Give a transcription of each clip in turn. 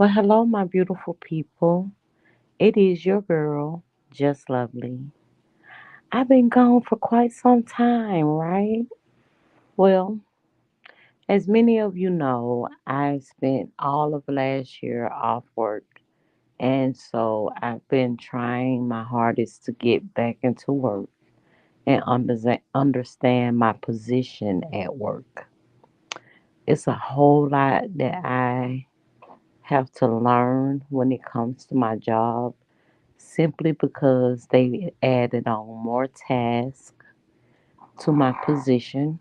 Well, hello, my beautiful people. It is your girl, Just Lovely. I've been gone for quite some time, right? Well, as many of you know, I spent all of last year off work, and so I've been trying my hardest to get back into work and understand my position at work. It's a whole lot that I have to learn when it comes to my job simply because they added on more tasks to my position.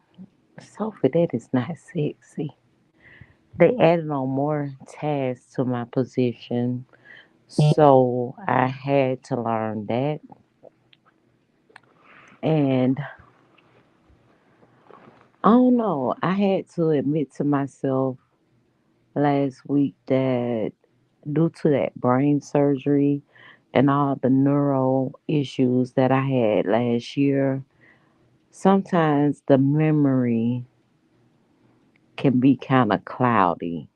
Sophie, that is not sexy. They added on more tasks to my position, so I had to learn that. And I don't know, I had to admit to myself last week that due to that brain surgery and all the neuro issues that I had last year, sometimes the memory can be kind of cloudy.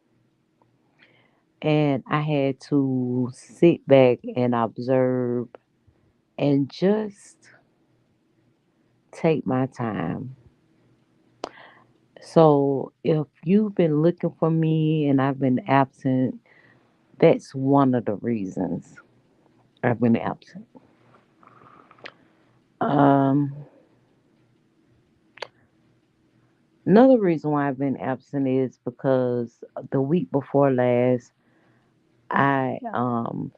And I had to sit back and observe and just take my time. So if you've been looking for me and I've been absent, that's one of the reasons I've been absent. Um, Another reason why I've been absent is because the week before last, I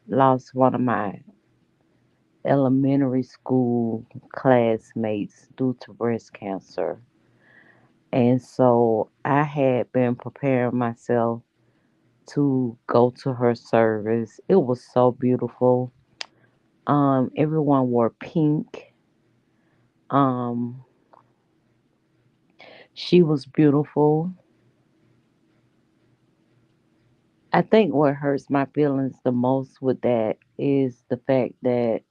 lost one of my elementary school classmates due to breast cancer. And so I had been preparing myself to go to her service. It was so beautiful. Everyone wore pink. Um, she was beautiful. I think what hurts my feelings the most with that is the fact that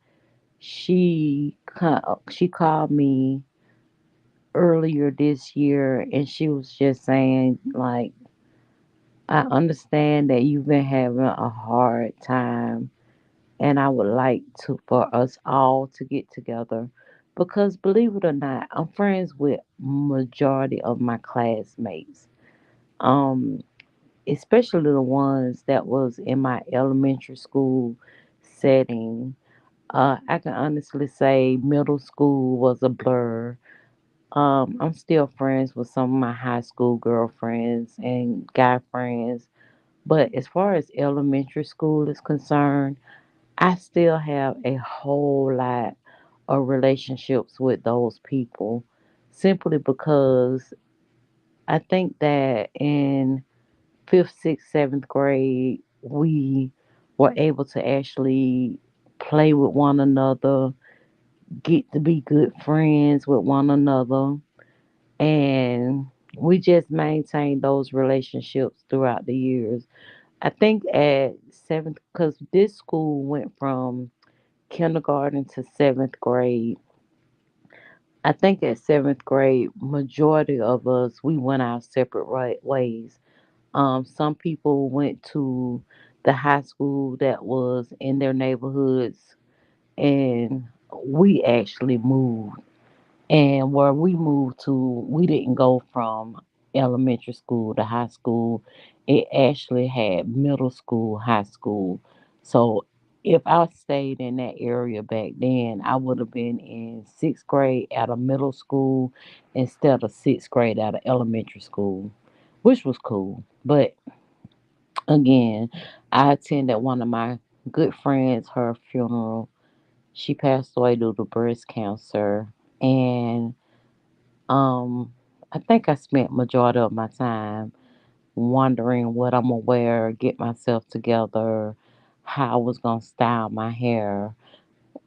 she called me earlier this year and she was just saying like, I understand that you've been having a hard time and I would like to for us all to get together because believe it or not, I'm friends with majority of my classmates. Um Especially the ones that was in my elementary school setting. I can honestly say middle school was a blur. I'm still friends with some of my high school girlfriends and guy friends. But as far as elementary school is concerned, I still have a whole lot of relationships with those people simply because I think that in fifth, sixth, seventh grade, we were able to actually play with one another, get to be good friends with one another, and we just maintained those relationships throughout the years. I think at seventh, because this school went from kindergarten to seventh grade. I think at seventh grade, majority of us we went our separate ways. Some people went to the high school that was in their neighborhoods, and we actually moved. And where we moved to, we didn't go from elementary school to high school. It actually had middle school, high school. So if I stayed in that area back then, I would have been in sixth grade out of middle school instead of sixth grade out of elementary school, which was cool. But again, I attended one of my good friends, her funeral. She passed away due to breast cancer. And I think I spent majority of my time wondering what I'm gonna wear, get myself together, how I was gonna style my hair,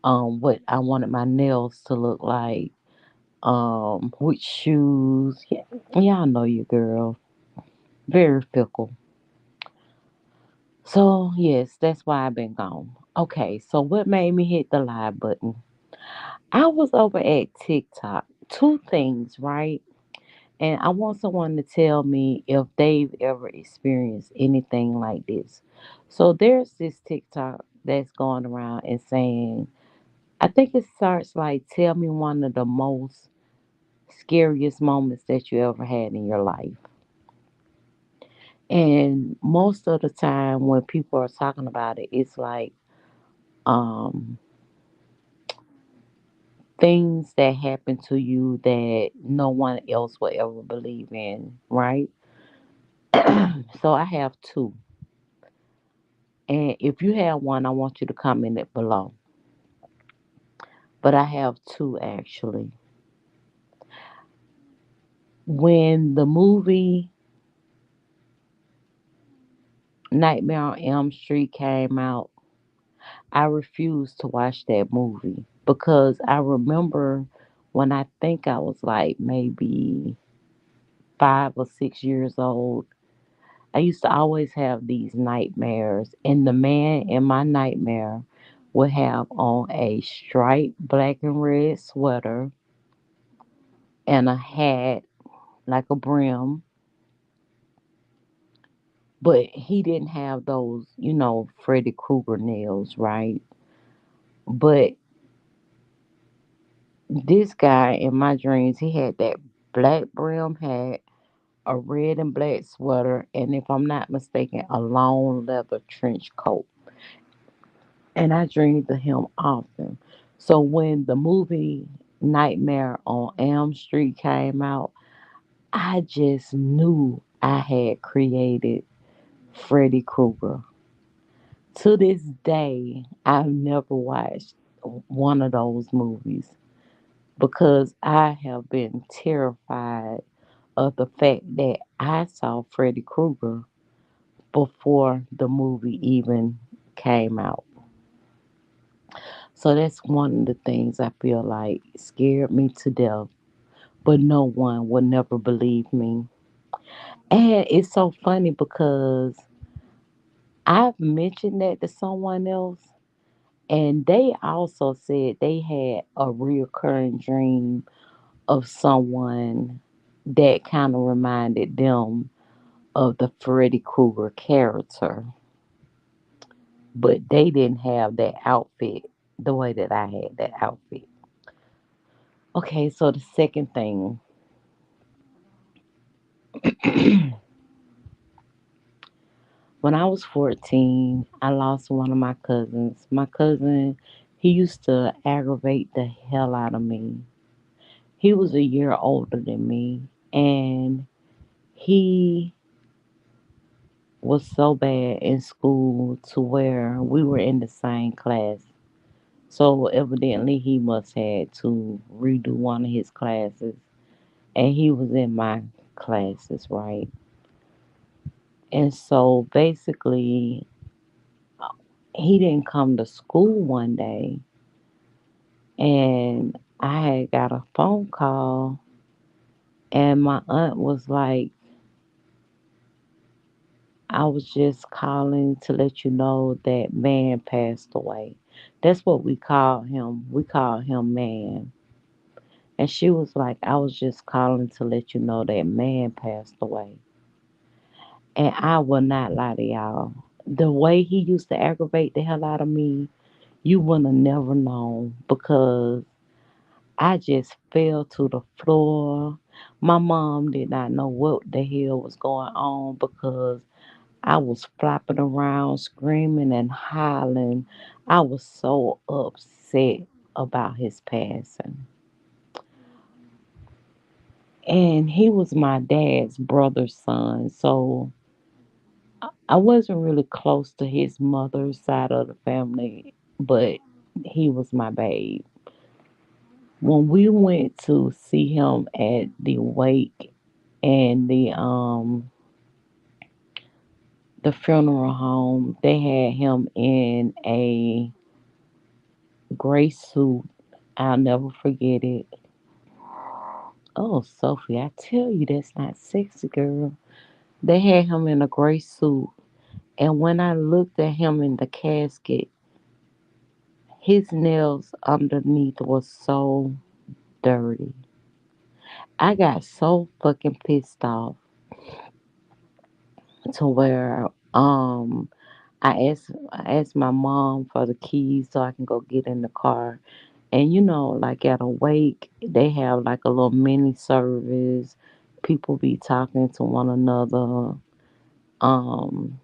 what I wanted my nails to look like, which shoes. Yeah, y'all know you, girl. Very fickle. So yes, that's why I've been gone. Okay, so what made me hit the live button? I was over at TikTok. Two things, right? And I want someone to tell me if they've ever experienced anything like this. So there's this TikTok that's going around and saying, I think it starts like, tell me one of the most scariest moments that you ever had in your life. And most of the time when people are talking about it, it's like um, things that happen to you that no one else will ever believe in, right? So I have two. And if you have one, I want you to comment it below. But I have two actually. When the movie Nightmare on Elm Street came out, I refused to watch that movie because I remember when I think I was like maybe 5 or 6 years old, I used to always have these nightmares, and the man in my nightmare would have on a striped black and red sweater and a hat like a brim, but he didn't have those, Freddy Krueger nails, right? But this guy in my dreams, he had that black brim hat, a red and black sweater, and if I'm not mistaken, a long leather trench coat. And I dreamed of him often. So when the movie Nightmare on Elm Street came out, I just knew I had created Freddy Krueger. To this day, I've never watched one of those movies because I have been terrified of the fact that I saw Freddy Krueger before the movie even came out. So that's one of the things I feel like scared me to death, but no one will never believe me. And it's so funny because I've mentioned that to someone else, and they also said they had a reoccurring dream of someone that kind of reminded them of the Freddy Krueger character, but they didn't have that outfit the way that I had that outfit. Okay, so the second thing, when I was 14, I lost one of my cousins. My cousin, he used to aggravate the hell out of me. He was a year older than me, and he was so bad in school to where we were in the same class. So evidently he must had to redo one of his classes, and he was in my classes, right? And so basically he didn't come to school one day, and I had got a phone call, and my aunt was like, I was just calling to let you know that man passed away. That's what we call him. We call him man. And she was like, I was just calling to let you know that man passed away. And I will not lie to y'all. The way he used to aggravate the hell out of me, you would have never known because I just fell to the floor. My mom did not know what the hell was going on because I was flopping around, screaming and hollering. I was so upset about his passing. And he was my dad's brother's son. So I wasn't really close to his mother's side of the family, but he was my babe. When we went to see him at the wake and the funeral home, they had him in a gray suit. I'll never forget it. Oh, Sophie, I tell you that's not sexy, girl. They had him in a gray suit, and when I looked at him in the casket, his nails underneath was so dirty. I got so fucking pissed off to where I asked my mom for the keys so I can go get in the car. And like at a wake, they have like a little mini service. People be talking to one another, um,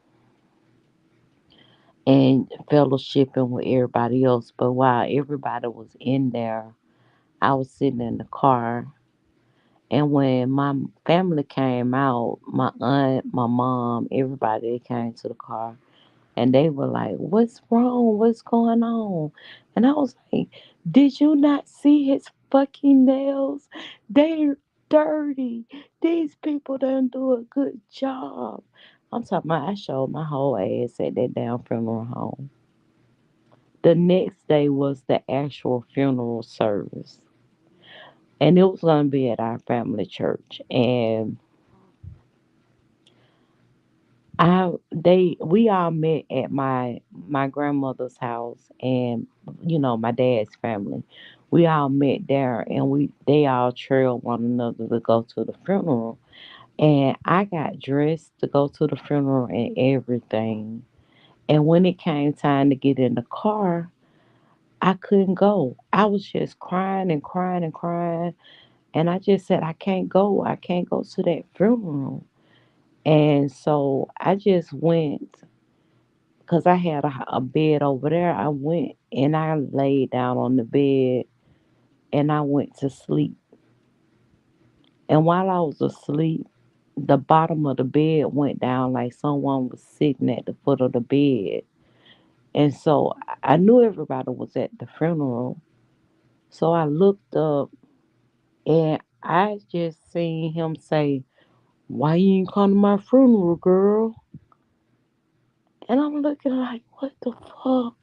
and fellowshipping with everybody else. But while everybody was in there, I was sitting in the car. And when my family came out, my aunt, my mom, everybody came to the car. And they were like, "What's wrong? What's going on?" And I was like, "Did you not see his fucking nails? They're dirty. These people don't do a good job." I'm talking about, I showed my whole ass at that damn funeral home. The next day was the actual funeral service. And it was gonna be at our family church. And we all met at my grandmother's house, and my dad's family. We all met there, and they all trailed one another to go to the funeral. And I got dressed to go to the funeral and everything. And when it came time to get in the car, I couldn't go. I was just crying and crying and crying. And I just said, I can't go. I can't go to that funeral. And so I just went because I had a bed over there. I went and I laid down on the bed and I went to sleep. And while I was asleep, the bottom of the bed went down like someone was sitting at the foot of the bed. And so I knew everybody was at the funeral. So I looked up and I just seen him say, "Why you ain't come to my funeral, girl?" And I'm looking like, what the fuck?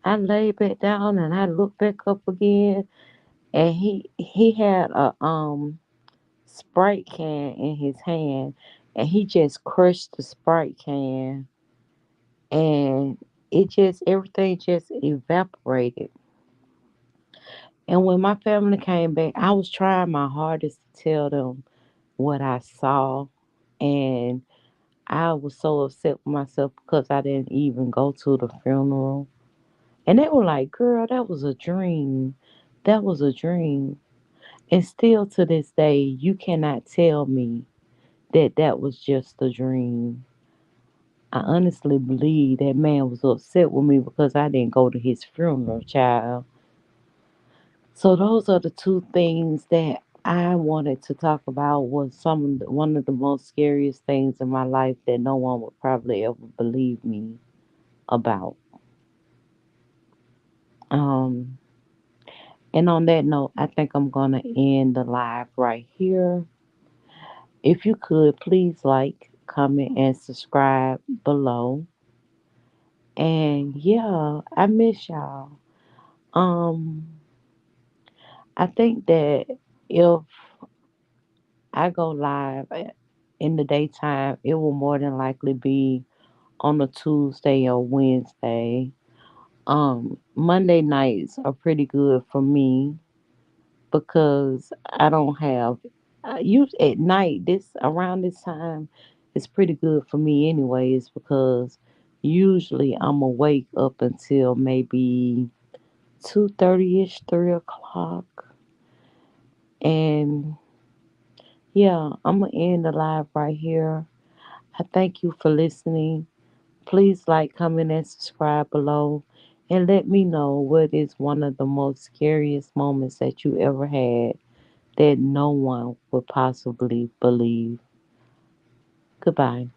I laid back down and I looked back up again, and he had a Sprite can in his hand, and he just crushed the Sprite can, and it just everything just evaporated. And when my family came back, I was trying my hardest to tell them what I saw, and I was so upset with myself because I didn't even go to the funeral. And they were like, "Girl, that was a dream. That was a dream." And still to this day, you cannot tell me that that was just a dream. I honestly believe that man was upset with me because I didn't go to his funeral, child. So those are the two things that I wanted to talk about, was one of the most scariest things in my life that no one would probably ever believe me about. Um, and on that note, I think I'm gonna end the live right here. If you could, please like, comment, and subscribe below. And yeah, I miss y'all. Um, I think that if I go live in the daytime, it will more than likely be on a Tuesday or Wednesday. Monday nights are pretty good for me because I don't have you at night. This around this time is pretty good for me, anyways, because usually I'm awake up until maybe 2:30 ish, 3 o'clock, and yeah, I'm gonna end the live right here. I thank you for listening. Please like, comment, and subscribe below. And let me know what is one of the most scariest moments that you ever had that no one would possibly believe. Goodbye.